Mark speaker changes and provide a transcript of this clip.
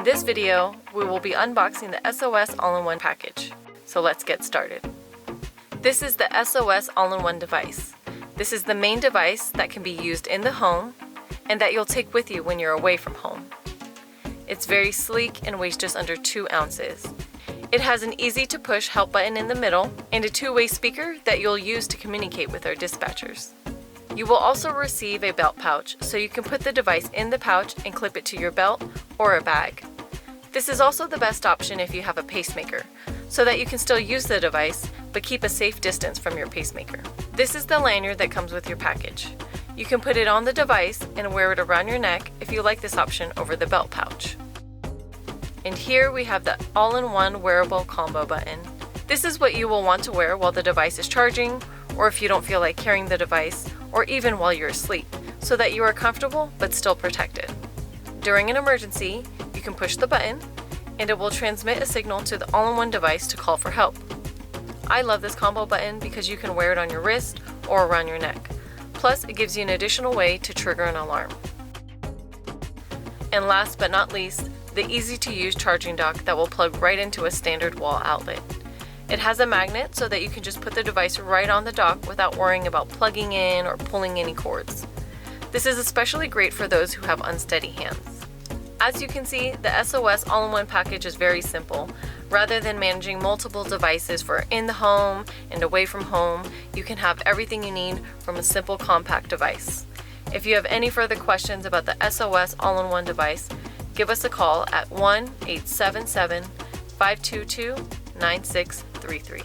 Speaker 1: this video, we will be unboxing the SOS All-in-One package. So let's get started. This is the SOS All-in-One device. This is the main device that can be used in the home and that you'll take with you when you're away from home. It's very sleek and weighs just under 2 ounces. It has an easy to push help button in the middle and a 2-way speaker that you'll use to communicate with our dispatchers. You will also receive a belt pouch, so you can put the device in the pouch and clip it to your belt or a bag. This is also the best option if you have a pacemaker, so that you can still use the device but keep a safe distance from your pacemaker. This is the lanyard that comes with your package. You can put it on the device and wear it around your neck if you like this option over the belt pouch. And here we have the all-in-one wearable combo button. This is what you will want to wear while the device is charging, or if you don't feel like carrying the device, or even while you're asleep, so that you are comfortable but still protected. During an emergency, you can push the button and it will transmit a signal to the all-in-one device to call for help. I love this combo button because you can wear it on your wrist or around your neck. Plus, it gives you an additional way to trigger an alarm. And last but not least, the easy-to-use charging dock that will plug right into a standard wall outlet. It has a magnet so that you can just put the device right on the dock without worrying about plugging in or pulling any cords. This is especially great for those who have unsteady hands. As you can see, the SOS All-in-One package is very simple. Rather than managing multiple devices for in the home and away from home, you can have everything you need from a simple compact device. If you have any further questions about the SOS All-in-One device, give us a call at 1-877-522-9633.